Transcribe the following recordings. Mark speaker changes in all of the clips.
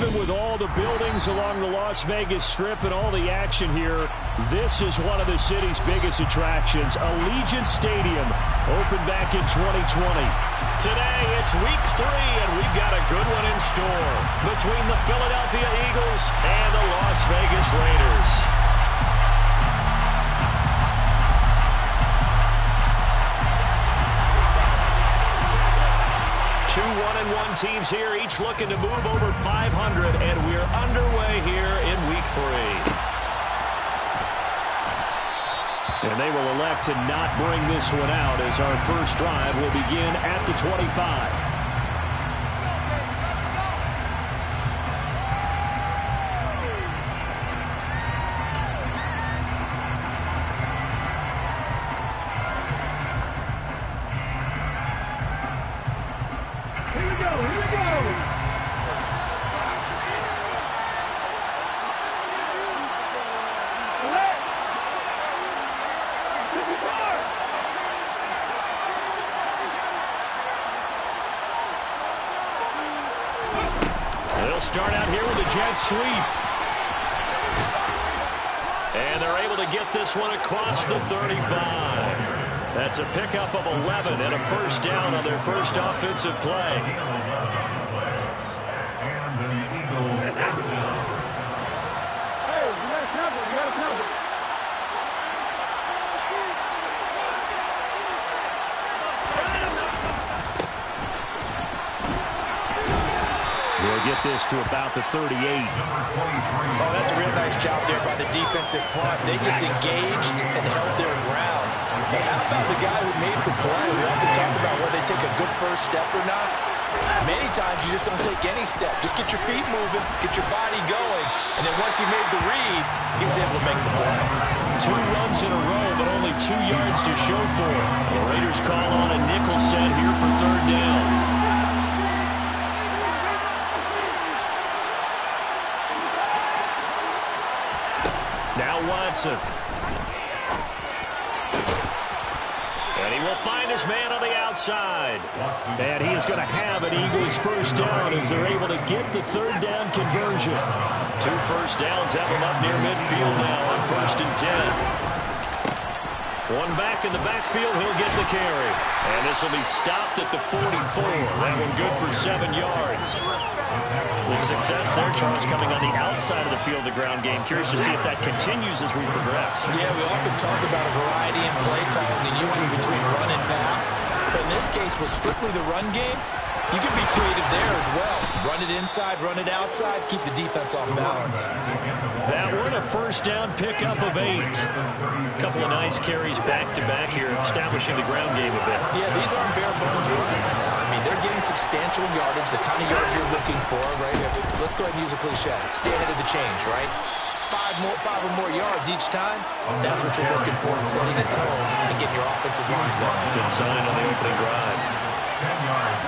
Speaker 1: Even with all the buildings along the Las Vegas Strip and all the action here, this is one of the city's biggest attractions. Allegiant Stadium opened back in 2020.
Speaker 2: Today, it's week 3, and we've got a good one in store between the Philadelphia Eagles and the Las Vegas Raiders. 2 1-1 teams here, each looking to move over 500, and we're underway here in week 3.
Speaker 1: And they will elect to not bring this one out as our first drive will begin at the 25.
Speaker 2: They'll start out here with a jet sweep. And they're able to get this one across the 35. That's a pickup of 11 and a first down on their first offensive play.
Speaker 3: And the Eagles first down.
Speaker 4: Hey, you got a snapper. You got a snapper.
Speaker 1: We'll get this to about the 38.
Speaker 5: Oh, that's a real nice job there by the defensive front. They just engaged and held their ground. But how about the guy who made the play? We often talk about whether they take a good first step or not. Many times you just don't take any step. Just get your feet moving, get your body going, and then once he made the read, he was able to make the play.
Speaker 1: 2 runs in a row, but only 2 yards to show for it. The Raiders call on a nickel set here for third down. Now Watson. And he will find his man on the outside. And he is going to have an Eagles first down as they're able to get the third down conversion. 2 first downs have them up near midfield now on 1st and 10. One back in the backfield, he'll get the carry. And this will be stopped at the 44. That one good for 7 yards. The success there, Charles, coming on the outside of the field, the ground game. Curious to see if that continues as we progress.
Speaker 5: Yeah, we often talk about a variety in play calling and usually between run and pass. But in this case, with strictly the run game, you can be creative there as well. Run it inside, run it outside, keep the defense off balance.
Speaker 1: That one, a first down pickup of 8. A couple of nice carries back-to-back here, establishing the ground game a bit.
Speaker 5: Yeah, these aren't bare-bones runs now. I mean, they're getting substantial yardage, the kind of yards you're looking for, right? Let's go ahead and use a cliche. Stay ahead of the change, right? 5 or more yards each time, that's what you're looking for in setting a tone and getting your offensive line going.
Speaker 1: Good sign on the opening drive.
Speaker 3: 10 yards.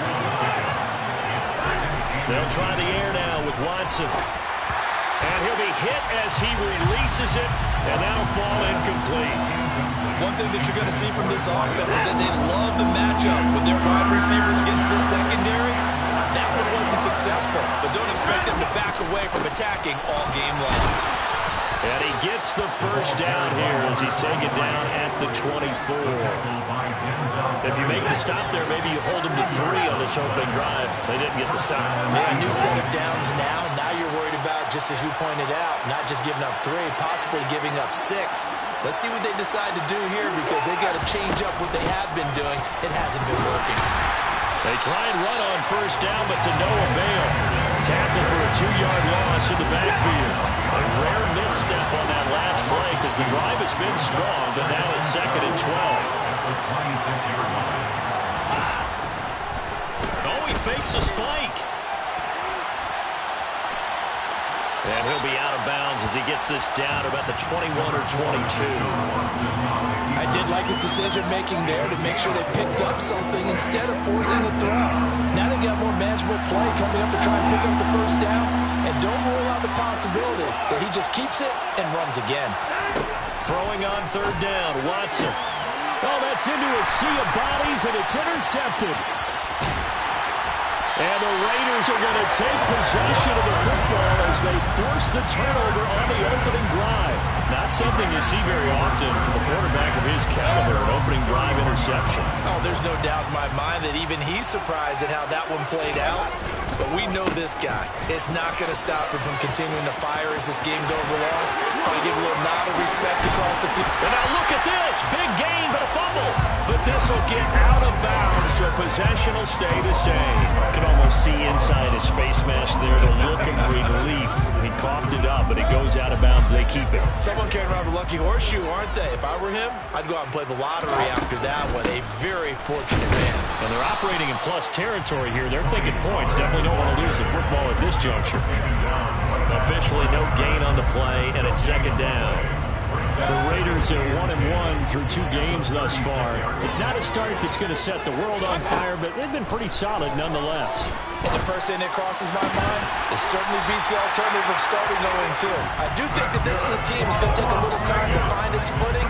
Speaker 1: They'll try the air now with Watson. And he'll be hit as he releases it, and that'll fall incomplete.
Speaker 5: One thing that you're going to see from this offense is that they love the matchup with their wide receivers against this secondary. That one wasn't successful, but don't expect them to back away from attacking all game long.
Speaker 1: And he gets the first down here as he's taken down at the 24. If you make the stop there, maybe you hold him to 3 on this opening drive. They didn't get the stop.
Speaker 5: Yeah, a new set of downs now. Now you're worried about, just as you pointed out, not just giving up 3, possibly giving up 6. Let's see what they decide to do here because they've got to change up what they have been doing. It hasn't been working.
Speaker 1: They try and run on first down, but to no avail. Tackle for a 2-yard loss in the backfield. A rare misstep on that last play because the drive has been strong, but now it's 2nd and 12. Oh, he fakes a spike. And he'll be out of bounds as he gets this down about the 21 or 22.
Speaker 5: I did like his decision-making there to make sure they picked up something instead of forcing the throw. Now they got more manageable play coming up to try and pick up the first down. And don't rule out the possibility that he just keeps it and runs again.
Speaker 1: Throwing on 3rd down, Watson. Oh, that's into a sea of bodies, and it's intercepted.
Speaker 2: And the Raiders are going to take possession of the football as they force the turnover on the opening drive. Not something you see very often from a quarterback of his caliber, an opening drive interception.
Speaker 5: Oh, there's no doubt in my mind that even he's surprised at how that one played out. But we know this guy is not going to stop him from continuing to fire as this game goes along. I'll give a little nod of respect across the field.
Speaker 2: And now look at this. Big gain, but a fumble. But this will get out of bounds, so possession will stay the same. You can almost see inside his face mask there the look of relief. He coughed it up, but it goes out of bounds. They keep it.
Speaker 5: Someone came around with a lucky horseshoe, aren't they? If I were him, I'd go out and play the lottery after that one. A very fortunate man.
Speaker 2: And they're operating in plus territory here. They're thinking points. Definitely don't want to lose the football at this juncture. Officially no gain on the play, and it's second down. The Raiders are 1-1 through 2 games thus far. It's not a start that's going to set the world on fire, but they've been pretty solid nonetheless.
Speaker 5: And the first thing that crosses my mind, it certainly beats the alternative of starting 0-2. I do think that this is a team that's going to take a little time to find its footing.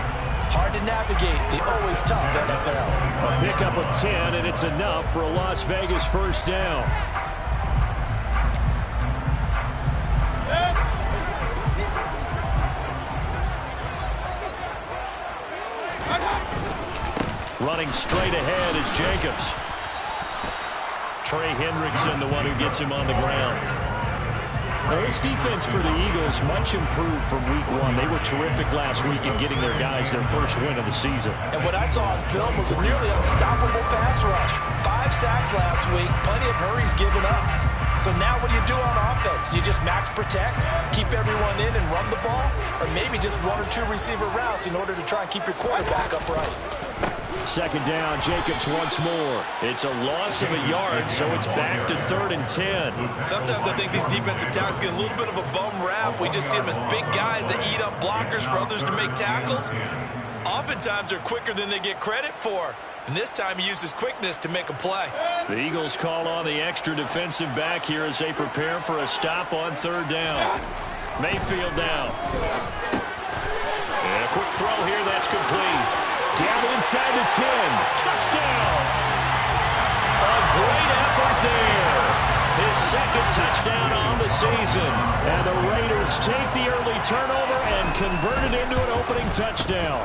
Speaker 5: Hard to navigate the always tough NFL.
Speaker 2: A pickup of 10, and it's enough for a Las Vegas first down. Running straight ahead is Jacobs. Trey Hendrickson, the one who gets him on the ground. Now, this defense for the Eagles much improved from week 1. They were terrific last week in getting their guys their first win of the season.
Speaker 5: And what I saw on film was a nearly unstoppable pass rush. 5 sacks last week, plenty of hurries given up. So now what do you do on offense? You just max protect, keep everyone in and run the ball? Or maybe just 1 or 2 receiver routes in order to try and keep your quarterback upright?
Speaker 2: Second down, Jacobs once more. It's a loss of a yard, so it's back to 3rd and 10.
Speaker 5: Sometimes I think these defensive tackles get a little bit of a bum rap. We just see them as big guys that eat up blockers for others to make tackles. Oftentimes they're quicker than they get credit for. And this time he uses quickness to make a play.
Speaker 2: The Eagles call on the extra defensive back here as they prepare for a stop on 3rd down. Mayfield down. And a quick throw here that's complete. Down inside the 10. Touchdown! A great effort there. His second touchdown on the season. And the Raiders take the early turnover and convert it into an opening touchdown.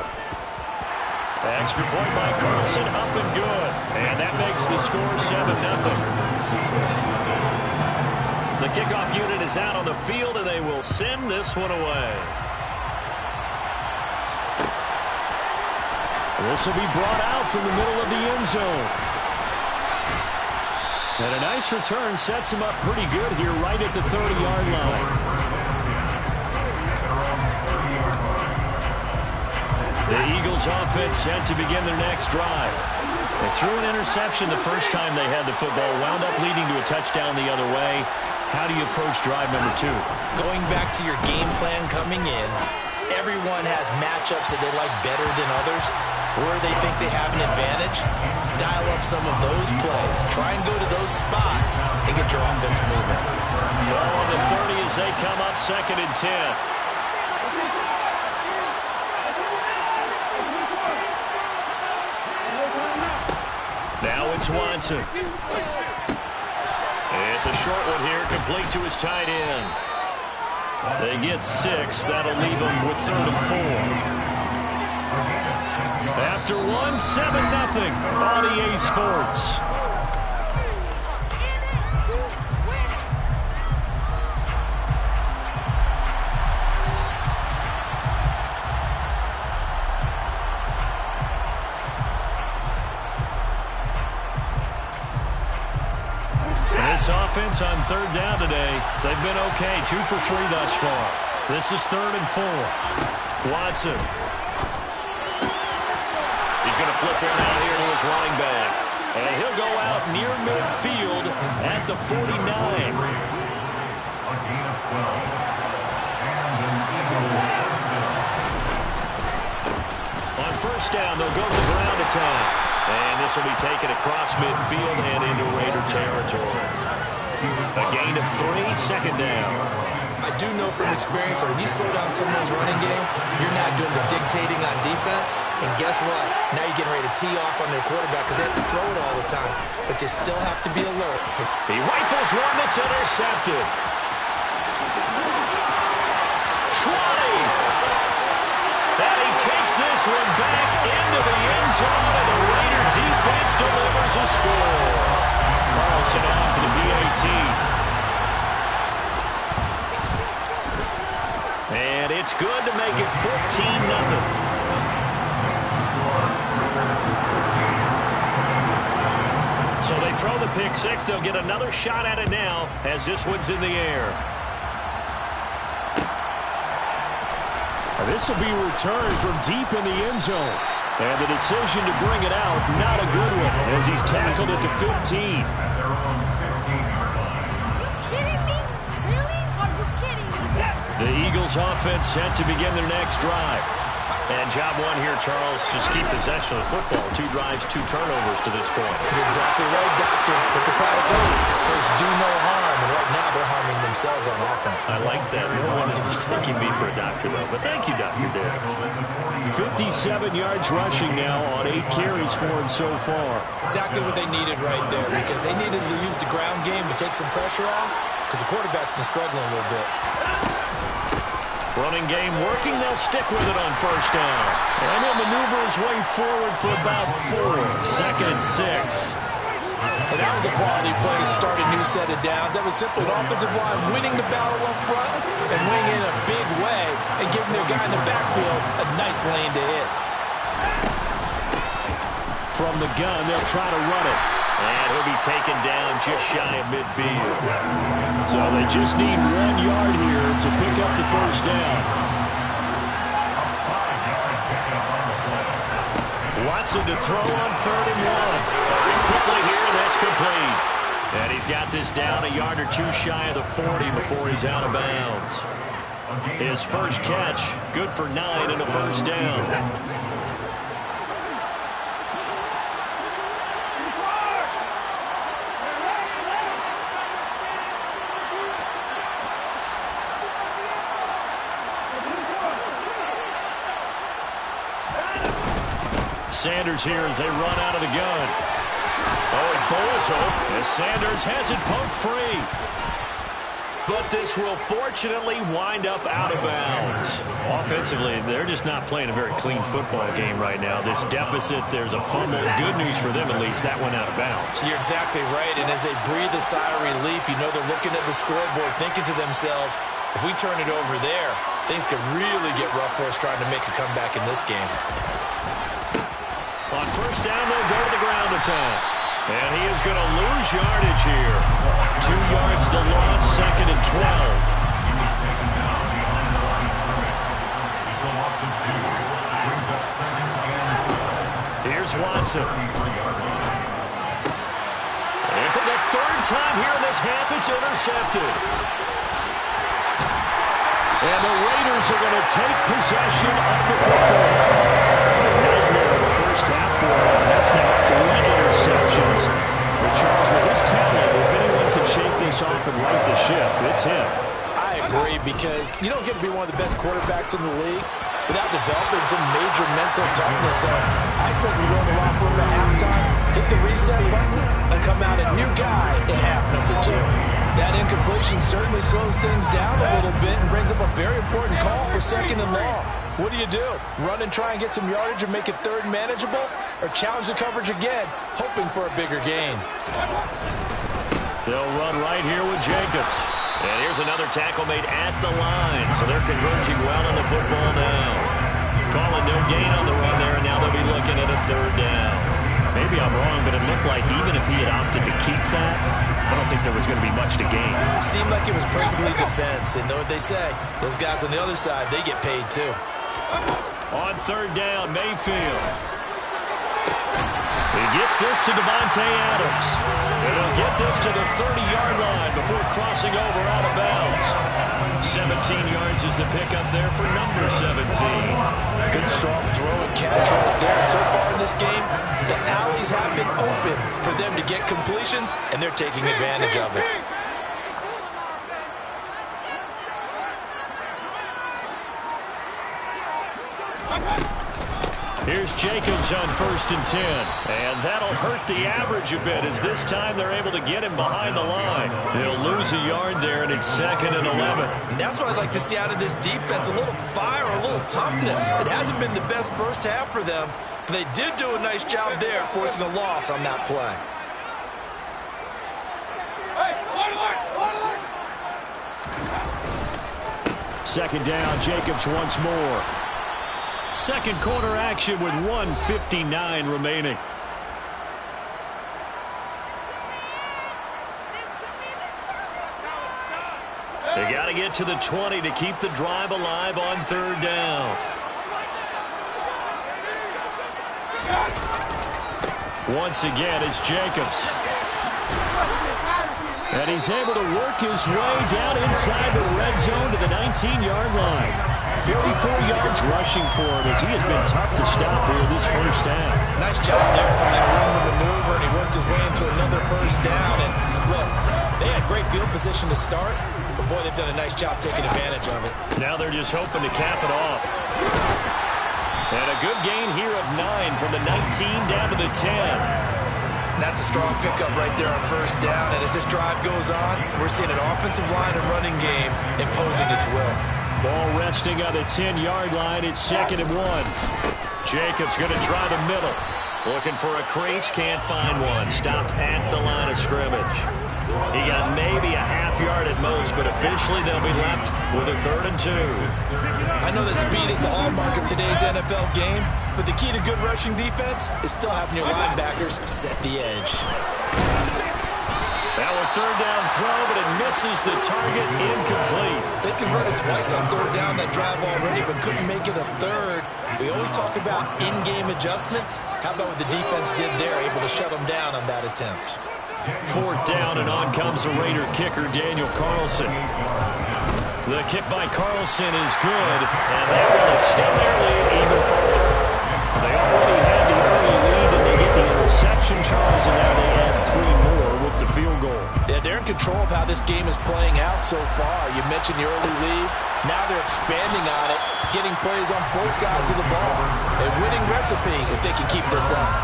Speaker 2: Extra point by Carlson, up and good. And that makes the score 7-0. The kickoff unit is out on the field, and they will send this one away. This will be brought out from the middle of the end zone. And a nice return sets him up pretty good here right at the 30-yard line. The Eagles offense set to begin their next drive. They threw an interception the first time they had the football, wound up leading to a touchdown the other way. How do you approach drive number 2?
Speaker 5: Going back to your game plan coming in, everyone has matchups that they like better than others, where they think they have an advantage. Dial up some of those plays. Try and go to those spots and get your offense moving.
Speaker 2: Ball on the 30 as they come up 2nd and 10. Now it's Watson. It's a short one here, complete to his tight end. They get 6. That'll leave them with 3rd and 4. After 1, 7-0 on EA Sports. This offense on 3rd down today, they've been okay. 2 for 3 thus far. This is 3rd and 4. Watson. He's going to flip one out here to his running back. And he'll go out near midfield at the 49.
Speaker 3: A gain of 12. And an Eagle first down.
Speaker 2: On first down, they'll go to the ground attack. And this will be taken across midfield and into Raider territory. A gain of 3, 2nd down.
Speaker 5: I do know from experience that when you slow down someone's running game, you're not doing the dictating on defense. And guess what? Now you're getting ready to tee off on their quarterback because they have to throw it all the time. But just still have to be alert.
Speaker 2: He rifles one that's intercepted. 20. And he takes this one back into the end zone, and the Raider defense delivers a score. Carlson off the BAT. And it's good to make it 14-0. So they throw the pick six. They'll get another shot at it now as this one's in the air.
Speaker 6: This will be returned from deep in the end zone. And the decision to bring it out, not a good one, as he's tackled at the 15.
Speaker 3: At their own 15-yard line.
Speaker 7: Are you kidding me? Really? Are you kidding me?
Speaker 2: The Eagles offense set to begin their next drive. And job one here, Charles, just keep possession of the football. 2 drives, 2 turnovers to this point.
Speaker 5: You're exactly right, Doctor. Hippocratic oath. First, do no harm. And right now, they're harming themselves on offense.
Speaker 2: I like that. No one is mistaking me for a doctor, though. But thank you, Dr. Diggs.
Speaker 6: 57 yards rushing now on 8 carries for him so far.
Speaker 5: Exactly what they needed right there, because they needed to use the ground game to take some pressure off, because the quarterback's been struggling a little bit.
Speaker 2: Running game working. They'll stick with it on first down.
Speaker 6: And he'll maneuver his way forward for about 4. 2nd and 6.
Speaker 5: And that was a quality play to start a new set of downs. That was simply an offensive line winning the battle up front and winning in a big way and giving their guy in the backfield a nice lane to hit.
Speaker 6: From the gun, they'll try to run it.
Speaker 2: And he'll be taken down just shy of midfield.
Speaker 6: So they just need 1 yard here to pick up the first down.
Speaker 3: A 5-yard pickup on the play.
Speaker 2: Watson to throw on 3rd and 1. Firing quickly here, and that's complete. And he's got this down a yard or 2 shy of the 40 before he's out of bounds. His first catch, good for 9 and a first down. Sanders here as they run out of the gun. Oh, and Bozo as Sanders has it poked free. But this will fortunately wind up out of bounds. Offensively, they're just not playing a very clean football game right now. This deficit, there's a fumble. Good news for them, at least. That went out of bounds.
Speaker 5: You're exactly right. And as they breathe a sigh of relief, you know they're looking at the scoreboard, thinking to themselves, if we turn it over there, things could really get rough for us trying to make a comeback in this game.
Speaker 2: On first down, they'll go to the ground attack. And he is going to lose yardage here. 2 yards the loss, 2nd and 12.
Speaker 3: He was taken down beyond the line of scrimmage. It's a loss of 2. Brings up 2nd and 12.
Speaker 2: Here's Watson.
Speaker 3: 33-yard line.
Speaker 2: And for the 3rd time here in this half, it's intercepted.
Speaker 6: And the Raiders are going to take possession of the football. Nightmare of the first half for him. That's now 3 interceptions. But Charles, with his talent, if anyone can shake this off and right the ship, it's him.
Speaker 5: I agree, because you don't get to be one of the best quarterbacks in the league without developing some major mental toughness. So I expect him to go in the locker room at halftime, hit the reset button, and come out a new guy in half number 2. That incompletion certainly slows things down a little bit and brings up a very important call for 2nd and long. What do you do? Run and try and get some yardage and make it 3rd manageable? Or challenge the coverage again, hoping for a bigger gain?
Speaker 2: They'll run right here with Jacobs. And here's another tackle made at the line. So they're converging well on the football now. Calling no gain on the run there, and now they'll be looking at a 3rd down. Maybe I'm wrong, but it looked like even if he had opted to keep that, I don't think there was going to be much to gain.
Speaker 5: Seemed like it was perfectly defense. And know what they say? Those guys on the other side, they get paid too.
Speaker 2: On 3rd down, Mayfield. He gets this to Devontae Adams. And he'll get this to the 30-yard line before crossing over out of bounds. 17 yards is the pickup there for number 17.
Speaker 5: Good strong throw and catch right there. And so far in this game, the alleys have been open for them to get completions, and they're taking advantage of it.
Speaker 1: Here's Jacobs on 1st and 10. And that'll hurt the average a bit as this time they're able to get him behind the line. They'll lose a yard there, and it's 2nd and 11.
Speaker 5: And that's what I'd like to see out of this defense, a little fire, a little toughness. It hasn't been the best first half for them, but they did do a nice job there forcing a loss on that play.
Speaker 1: Second down, Jacobs once more. Second quarter action with 1:59 remaining. They got to get to the 20 to keep the drive alive on 3rd down. Once again, it's Jacobs. And he's able to work his way down inside the red zone to the 19-yard line. 44 yards rushing for him as he has been tough to stop here this first half.
Speaker 5: Nice job there finding room to maneuver, and he worked his way into another first down. And look, they had great field position to start, but boy, they've done a nice job taking advantage of it.
Speaker 1: Now they're just hoping to cap it off. And a good gain here of 9 from the 19 down to the 10.
Speaker 5: That's a strong pickup right there on first down. And as this drive goes on, we're seeing an offensive line and running game imposing its will.
Speaker 1: Ball resting on the 10-yard line. It's 2nd and 1. Jacobs going to try the middle. Looking for a crease, can't find one. Stopped at the line of scrimmage. He got maybe a half yard at most, but officially they'll be left with a 3rd and 2.
Speaker 5: I know that speed is the hallmark of today's NFL game, but the key to good rushing defense is still having your linebackers set the edge.
Speaker 1: That was 3rd down throw, but it misses the target, incomplete.
Speaker 5: They converted twice on 3rd down that drive already, but couldn't make it a 3rd. We always talk about in-game adjustments. How about what the defense did there, able to shut them down on that attempt?
Speaker 1: 4th down, and on comes the Raider kicker, Daniel Carlson. The kick by Carlson is good, and that will extend their lead even further. They already had the early lead, and they get the interception, Charles, and now they add 3 more with the field goal.
Speaker 5: Yeah, they're in control of how this game is playing out so far. You mentioned the early lead. Now they're expanding on it, getting plays on both sides of the ball. A winning recipe if they can keep this up.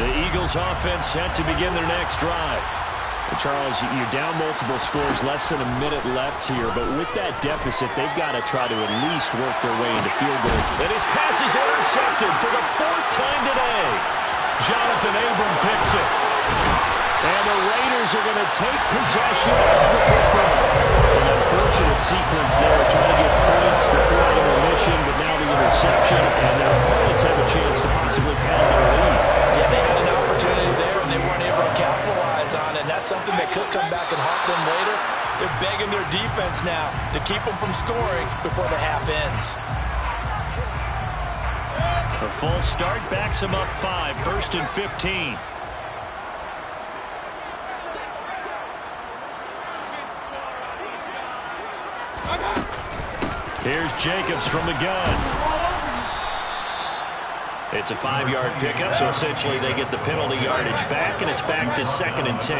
Speaker 1: The Eagles offense set to begin their next drive.
Speaker 6: Charles, you're down multiple scores, less than a minute left here, but with that deficit, they've got to try to at least work their way into field goal.
Speaker 1: And his pass is intercepted for the 4th time today. Jonathan Abram picks it. And the Raiders are going to take possession of the football. An unfortunate sequence there, trying to get points before intermission, but now the interception, and their opponents have a chance to possibly pound their lead.
Speaker 5: Yeah, they had an opportunity there, and they weren't able to capitalize on it. And that's something that could come back and haunt them later. They're begging their defense now to keep them from scoring before the half ends.
Speaker 1: A full start backs them up 5, 1st and 15. Here's Jacobs from the gun. It's a 5-yard pickup, so essentially they get the penalty yardage back, and it's back to 2nd and 10.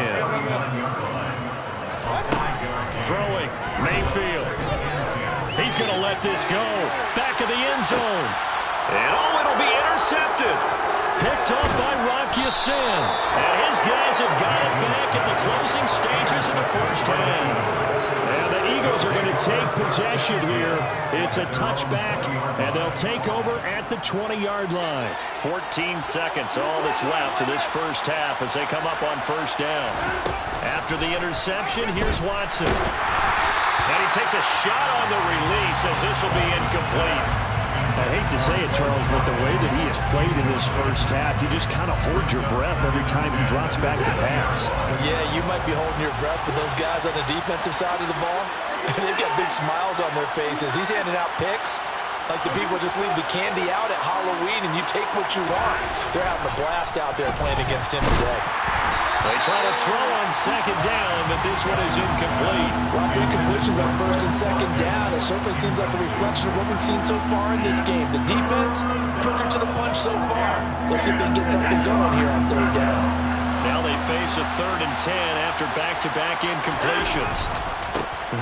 Speaker 1: Throwing, Mayfield. He's going to let this go. Back of the end zone. And it'll be intercepted. Picked off by Rock Ya-Sin. And his guys have got it back at the closing stages of the first half. And the Eagles are going to take possession here. It's a touchback, and they'll take over at the 20-yard line. 14 seconds, all that's left of this first half as they come up on 1st down. After the interception, here's Watson. And he takes a shot on the release as this will be incomplete.
Speaker 6: I hate to say it, Charles, but the way that he has played in this first half, you just kind of hold your breath every time he drops back to pass.
Speaker 5: Yeah, you might be holding your breath, but those guys on the defensive side of the ball, they've got big smiles on their faces. He's handing out picks like the people just leave the candy out at Halloween and you take what you want. They're having a blast out there playing against him today.
Speaker 1: They try to throw on 2nd down, but this one is incomplete.
Speaker 5: A lot of incompletions on 1st and 2nd down. It certainly seems like a reflection of what we've seen so far in this game. The defense, quicker to the punch so far. Let's see if they can get something going here on 3rd down.
Speaker 1: Now they face a 3rd and 10 after back-to-back incompletions.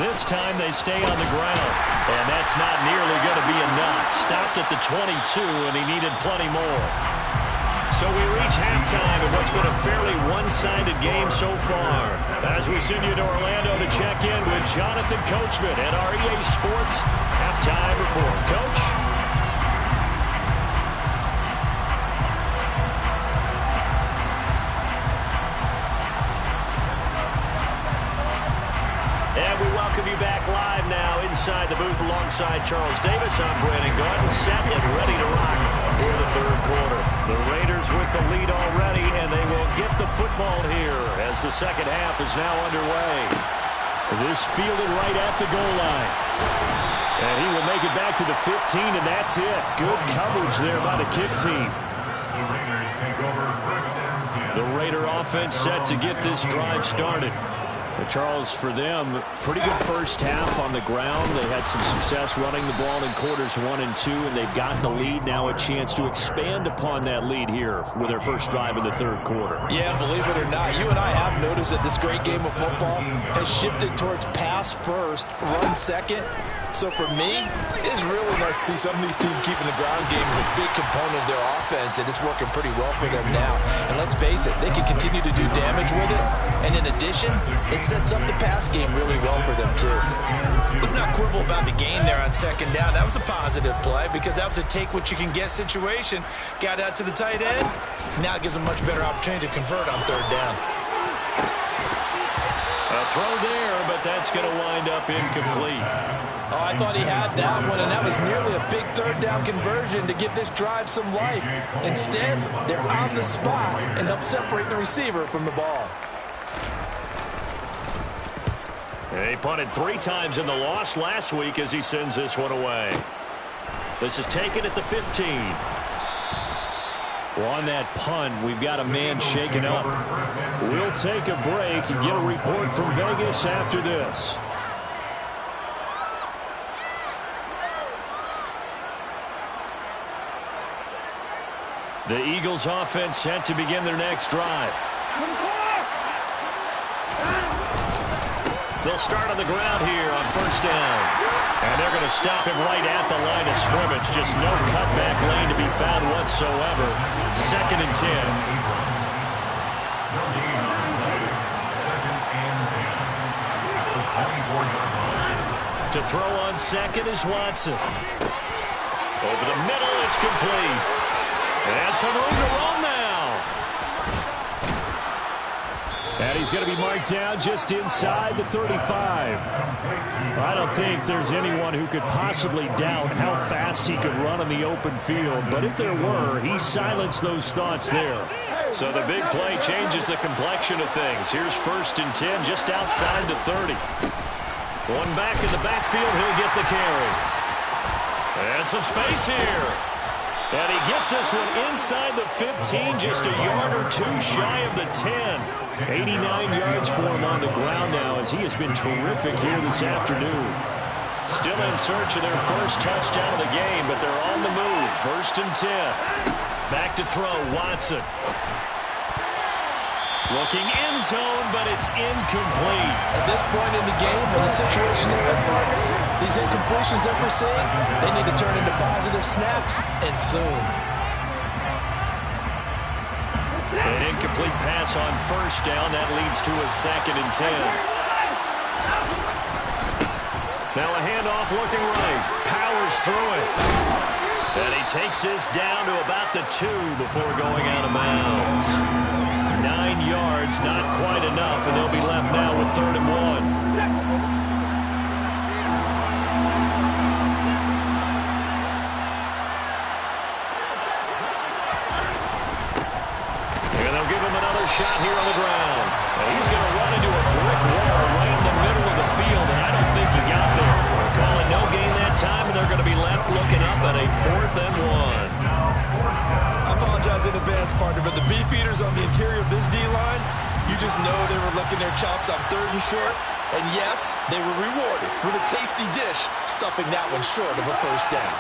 Speaker 1: This time they stay on the ground. And that's not nearly going to be enough. Stopped at the 22, and he needed plenty more. So we reach halftime in what's been a fairly one-sided game so far. As we send you to Orlando to check in with Jonathan Coachman at our EA Sports Halftime Report. Coach? And we welcome you back live now inside the booth alongside Charles Davis. I'm Brandon Gordon, set and ready to rock for the third quarter. The Raiders with the lead already, and they will get the football here as the second half is now underway. This fielded right at the goal line. And he will make it back to the 15, and that's it. Good coverage there by the kick team.
Speaker 3: The Raiders take over first and 10.
Speaker 1: The Raider offense set to get this drive started. But Charles, for them, pretty good first half on the ground. They had some success running the ball in quarters 1 and 2, and they've got the lead. Now a chance to expand upon that lead here with their first drive in the third quarter.
Speaker 5: Yeah, believe it or not, you and I have noticed that this great game of football has shifted towards pass first, run second. So for me, it's really nice to see some of these teams keeping the ground game as a big component of their offense, and it's working pretty well for them now. And let's face it, they can continue to do damage with it. And in addition, it sets up the pass game really well for them, too.
Speaker 8: Let's not quibble about the gain there on second down. That was a positive play because that was a take-what-you-can-get situation. Got out to the tight end. Now it gives them a much better opportunity to convert on third down.
Speaker 1: A throw there, but that's going to wind up incomplete.
Speaker 5: Oh, I thought he had that one, and that was nearly a big third down conversion to give this drive some life. Instead, they're on the spot and help separate the receiver from the ball.
Speaker 1: He punted 3 times in the loss last week as he sends this one away. This is taken at the 15. Well, on that punt, we've got a man shaken up. We'll take a break and get a report from Vegas after this. The Eagles offense set to begin their next drive. They'll start on the ground here on first down. And they're going to stop him right at the line of scrimmage. Just no cutback lane to be found whatsoever. Second and 10. To throw on second is Watson. Over the middle, it's complete. And some room to roam now. And he's going to be marked down just inside the 35. I don't think there's anyone who could possibly doubt how fast he could run on the open field. But if there were, he silenced those thoughts there. So the big play changes the complexion of things. Here's first and 10 just outside the 30. One back in the backfield, he'll get the carry. And some space here. And he gets this one inside the 15, just a yard or 2 shy of the 10. 89 yards for him on the ground now as he has been terrific here this afternoon. Still in search of their first touchdown of the game, but they're on the move. First and 10. Back to throw, Watson. Looking end zone, but it's incomplete.
Speaker 5: At this point in the game, when the situation is different, these incompletions that we're seeing, they need to turn into positive snaps, and soon.
Speaker 1: An incomplete pass on first down. That leads to a second and 10. Now a handoff looking right. Powers through it. And he takes this down to about the 2 before going out of bounds. 9 yards, not quite enough, and they'll be left now with 3rd and 1. Give him another shot here on the ground. And he's going to run into a brick wall right in the middle of the field, and I don't think he got there. We're calling no gain that time, and they're going to be left looking up at a 4th and 1.
Speaker 8: I apologize in advance, partner, but the beefeaters on the interior of this D-line, you just know they were licking their chops on 3rd and short. And yes, they were rewarded with a tasty dish, stuffing that one short of a first down.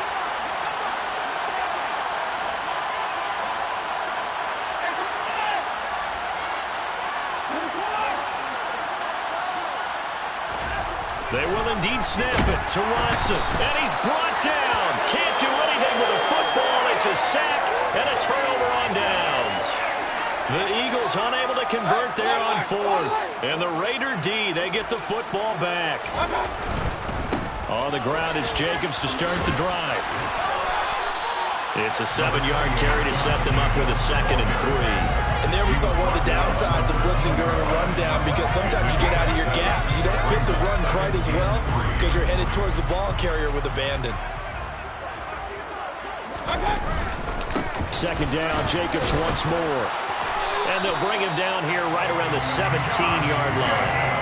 Speaker 1: They will indeed snap it to Watson. And he's brought down. Can't do anything with a football. It's a sack and a turnover on downs. The Eagles unable to convert there on fourth. And the Raider D, they get the football back. On the ground is Jacobs to start the drive. It's a 7-yard carry to set them up with a 2nd and 3.
Speaker 8: And there we saw one of the downsides of blitzing during a rundown, because sometimes you get out of your gaps. You don't fit the run quite as well because you're headed towards the ball carrier with abandon.
Speaker 1: 2nd down, Jacobs once more. And they'll bring him down here right around the 17-yard line.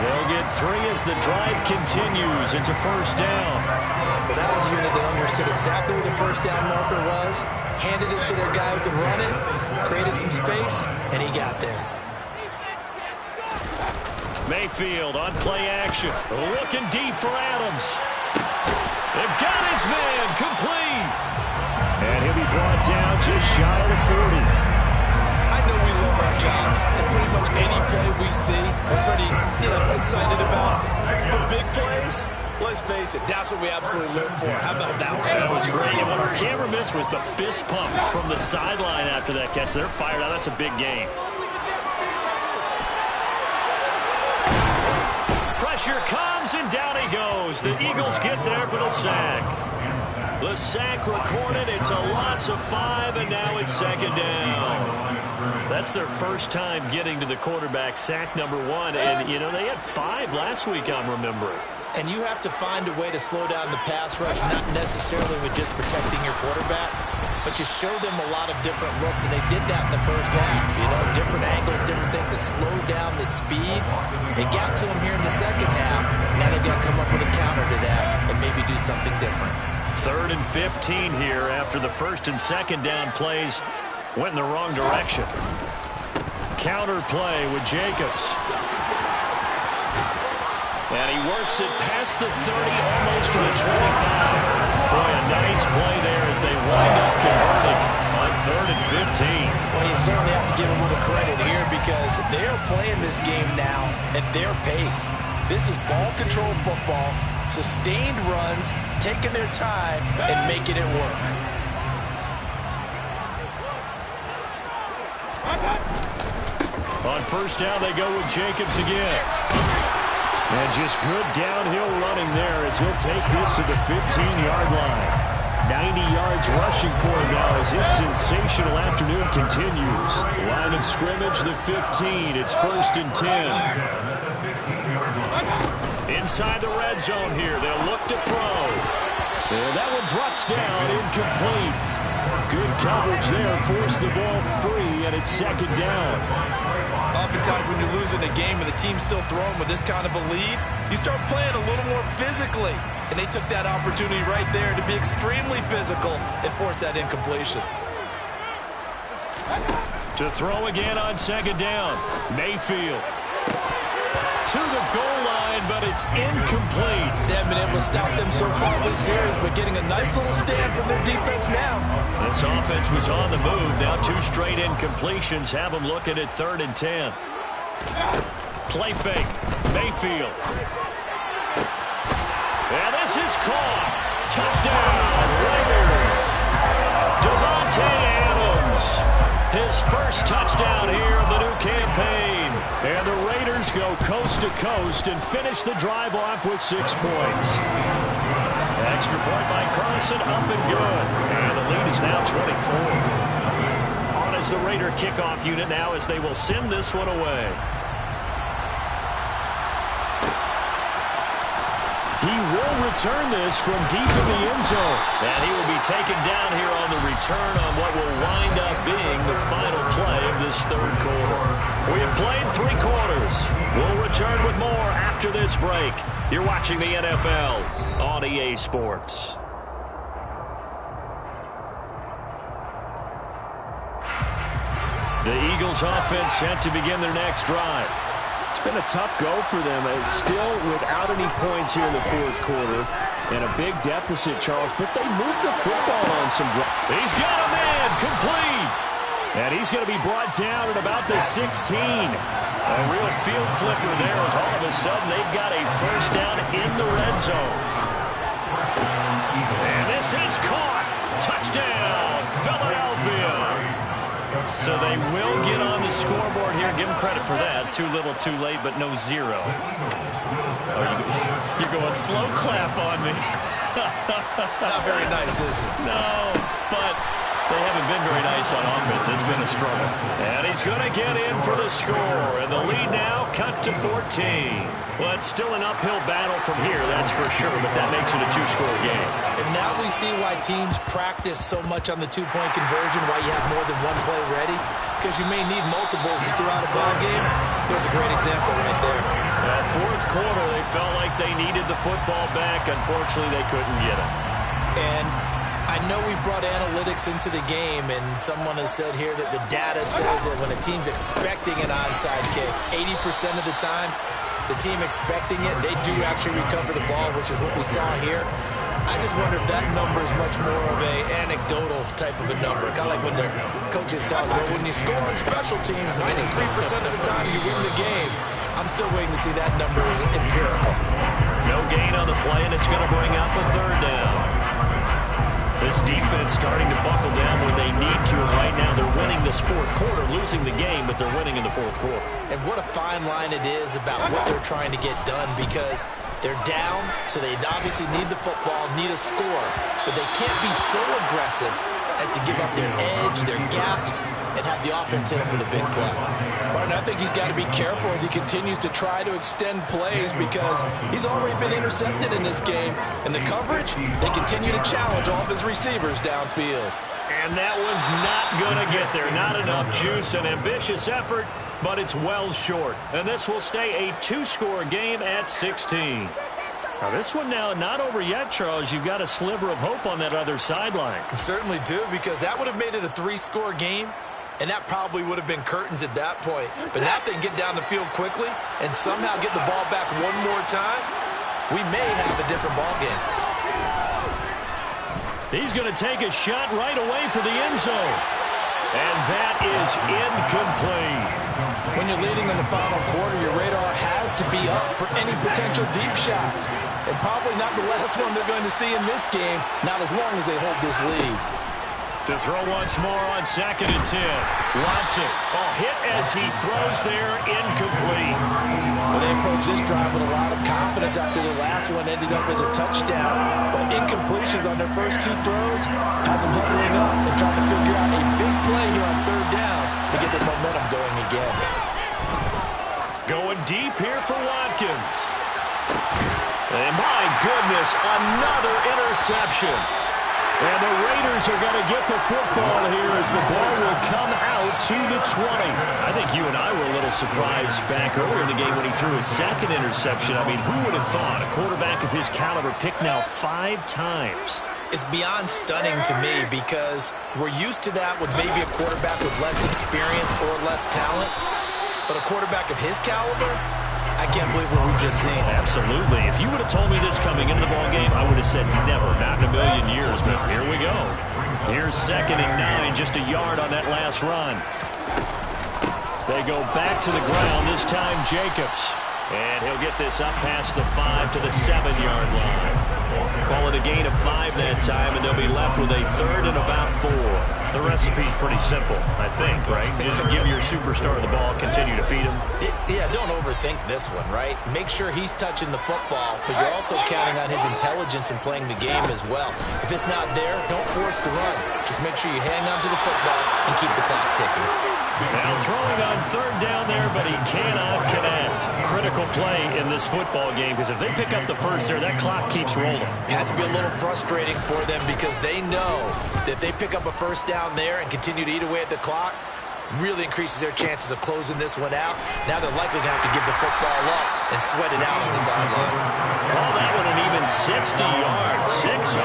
Speaker 1: They'll get 3 as the drive continues. It's a 1st down.
Speaker 5: But that was a unit that understood exactly where the 1st down marker was, handed it to their guy who could run it, created some space, and he got there.
Speaker 1: Mayfield on play action. Looking deep for Adams. They've got his man complete. And he'll be brought down just shy of the 40.
Speaker 8: I know we love our jobs, and pretty much any play we see, we're pretty, excited about. But big plays, let's face it, that's what we absolutely live for. How about that one?
Speaker 1: That was great. And what our camera missed was the fist pumps from the sideline after that catch. They're fired out. That's a big game. Pressure comes, and down he goes. The Eagles get there for the sack. The sack recorded. It's a loss of 5, and now it's 2nd down. That's their first time getting to the quarterback, sack number 1. And, they had 5 last week, I'm remembering.
Speaker 5: And you have to find a way to slow down the pass rush, not necessarily with just protecting your quarterback, but you show them a lot of different looks, and they did that in the first half. Different angles, different things to slow down the speed. They got to him here in the second half. Now they've got to come up with a counter to that and maybe do something different.
Speaker 1: 3rd and 15 here after the 1st and 2nd down plays went in the wrong direction. Counter play with Jacobs. And he works it past the 30, almost to the 25. Boy, a nice play there as they wind up converting on 3rd and 15.
Speaker 5: Well, you certainly have to give a little credit here because they are playing this game now at their pace. This is ball control football, sustained runs, taking their time and making it work.
Speaker 1: On 1st down, they go with Jacobs again. And just good downhill running there as he'll take this to the 15-yard line. 90 yards rushing for him now as his sensational afternoon continues. Line of scrimmage, the 15. It's 1st and 10. Inside the red zone here. They'll look to throw. And that one drops down, incomplete. Good coverage there. Force the ball free, and it's 2nd down.
Speaker 8: Oftentimes when you're losing a game and the team's still throwing with this kind of a lead, you start playing a little more physically. And they took that opportunity right there to be extremely physical and force that incompletion.
Speaker 1: To throw again on 2nd down. Mayfield to the goal line, but it's incomplete.
Speaker 8: They haven't been able to stop them so far this series, but getting a nice little stand from their defense now.
Speaker 1: This offense was on the move. Now 2 straight incompletions have them looking at 3rd and 10. Play fake. Mayfield. And this is caught. Touchdown, Raiders. Devontae Adams. His first touchdown here of the new campaign. And the Raiders go coast to coast and finish the drive off with 6 points. Extra point by Carson, up and good. And the lead is now 24. On as the Raider kickoff unit now as they will send this one away. He will return this from deep in the end zone. And he will be taken down here on the return on what will wind up being the final play of this 3rd quarter. We have played 3 quarters. We'll return with more after this break. You're watching the NFL on EA Sports. The Eagles offense set to begin their next drive. It's been a tough go for them. It's still without any points here in the 4th quarter. And a big deficit, Charles, but they moved the football on some drives. He's got a man complete.
Speaker 6: And he's going to be brought down at about the 16. A real field flipper there as all of a sudden they've got a first down in the red zone. And this is caught. Touchdown, Philadelphia. So they will get on the scoreboard here. Give them credit for that. Too little, too late, but no zero. Oh, you're going slow clap on me.
Speaker 5: Not very nice, is it?
Speaker 6: No, but they haven't been very nice on offense. It's been a struggle. And he's going to get in for the score. And the lead now cut to 14. Well, it's still an uphill battle from here, that's for sure, but that makes it a two-score game.
Speaker 5: And now we see why teams practice so much on the two-point conversion, why you have more than one play ready, because you may need multiples throughout a ball game. There's a great example right there.
Speaker 6: Fourth quarter, they felt like they needed the football back. Unfortunately, they couldn't get it.
Speaker 5: And I know we brought analytics into the game, and someone has said here that the data says that when a team's expecting an onside kick, 80% of the time, the team expecting it, they do actually recover the ball, which is what we saw here. I just wonder if that number is much more of a anecdotal type of a number. Kind of like when the coaches tell us, well, when you score on special teams, 93% of the time you win the game. I'm still waiting to see that number is empirical.
Speaker 6: No gain on the play, and it's going to bring up a third down. This defense starting to buckle down when they need to. Right now they're winning this fourth quarter, losing the game, but they're winning in the fourth quarter.
Speaker 5: And what a fine line it is about what they're trying to get done, because they're down, so they obviously need the football, need a score, but they can't be so aggressive as to give up their edge, their gaps, and have the offense hit them with a big play.
Speaker 8: Martin, I think he's got to be careful as he continues to try to extend plays, because he's already been intercepted in this game. And the coverage, they continue to challenge all of his receivers downfield.
Speaker 6: And that one's not going to get there. Not enough juice. An ambitious effort, but it's well short. And this will stay a two-score game at 16. Now, this one now not over yet, Charles. You've got a sliver of hope on that other sideline.
Speaker 5: Certainly do, because that would have made it a three-score game, and that probably would have been curtains at that point. But now if they can get down the field quickly and somehow get the ball back one more time, we may have a different ball game.
Speaker 6: He's going to take a shot right away for the end zone. And that is incomplete.
Speaker 8: When you're leading in the final quarter, your radar has to be up for any potential deep shots. And probably not the last one they're going to see in this game, not as long as they hold this lead.
Speaker 6: To throw once more on 2nd and 10. Watson, hit as he throws there, incomplete.
Speaker 8: Well, they approached this drive with a lot of confidence after the last one ended up as a touchdown. But incompletions on their first two throws has them huddling up and trying to figure out a big play here on third down to get their momentum going again.
Speaker 6: Going deep here for Watkins. And my goodness, another interception. And the Raiders are going to get the football here as the ball will come out to the 20. I think you and I were a little surprised back earlier in the game when he threw his second interception. I mean, who would have thought a quarterback of his caliber picked now 5 times?
Speaker 5: It's beyond stunning to me, because we're used to that with maybe a quarterback with less experience or less talent. But a quarterback of his caliber, I can't believe what we've just seen.
Speaker 6: Absolutely. If you would have told me this coming into the ballgame, I would have said never, not in a million years. But here we go. Here's 2nd and 9, just a yard on that last run. They go back to the ground, this time Jacobs. And he'll get this up past the 5 to the 7-yard line. Call it a gain of 5 that time, and they'll be left with a 3rd and about 4. The recipe's pretty simple, I think, right? Just give your superstar the ball, continue to feed him.
Speaker 5: Yeah, don't overthink this one, right? Make sure he's touching the football, but you're also counting on his intelligence in playing the game as well. If it's not there, don't force the run. Just make sure you hang on to the football and keep the clock ticking.
Speaker 6: Now throwing on 3rd down there, but he cannot connect. Critical play in this football game, because if they pick up the first there, that clock keeps rolling.
Speaker 5: It has to be a little frustrating for them, because they know that if they pick up a first down there and continue to eat away at the clock, really increases their chances of closing this one out. Now they're likely going to have to give the football up and sweat it out on the sideline.
Speaker 6: Call that one an even 60 yards, 6-0.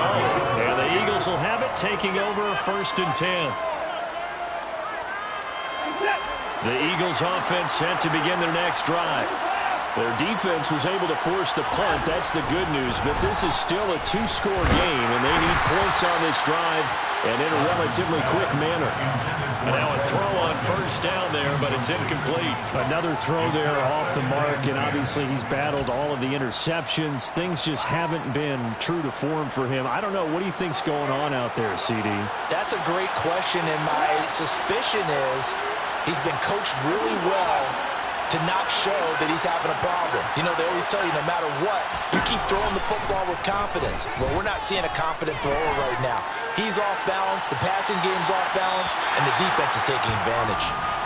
Speaker 6: And the Eagles will have it, taking over 1st and 10. The Eagles offense set to begin their next drive. Their defense was able to force the punt. That's the good news. But this is still a two-score game, and they need points on this drive and in a relatively quick manner.
Speaker 1: And now a throw on first down there, but it's incomplete.
Speaker 6: Another throw there off the mark, and obviously he's battled all of the interceptions. Things just haven't been true to form for him. I don't know. What do you think's going on out there, CD?
Speaker 5: That's a great question, and my suspicion is he's been coached really well to not show that he's having a problem. You know, they always tell you no matter what, you keep throwing the football with confidence. Well, we're not seeing a confident thrower right now. He's off balance, the passing game's off balance, and the defense is taking advantage.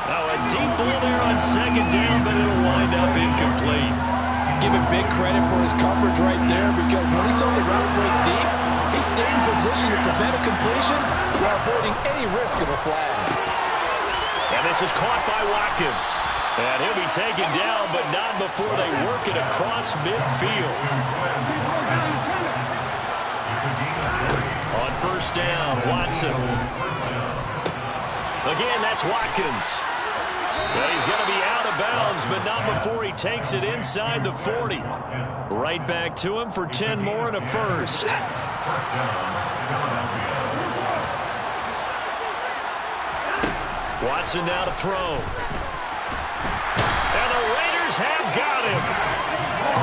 Speaker 1: Now a deep ball there on second down, but it'll wind up incomplete.
Speaker 5: Give him big credit for his coverage right there, because when he saw the route break deep, he stayed in position to prevent a completion while avoiding any risk of a flag.
Speaker 1: And this is caught by Watkins. And he'll be taken down, but not before they work it across midfield. On first down, Watson. Again, that's Watkins. Well, he's going to be out of bounds, but not before he takes it inside the 40. Right back to him for 10 more and a first. Watson now to throw. And the Raiders have got him.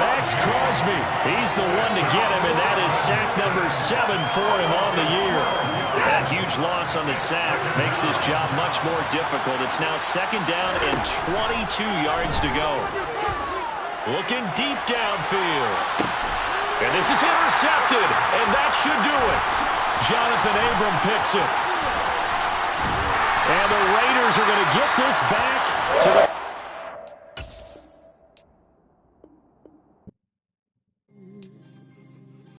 Speaker 1: Max Crosby, he's the one to get him, and that is sack number 7 for him on the year. That huge loss on the sack makes this job much more difficult. It's now second down and 22 yards to go. Looking deep downfield. And this is intercepted, and that should do it. Jonathan Abram picks it. And the Raiders are going to get this back to the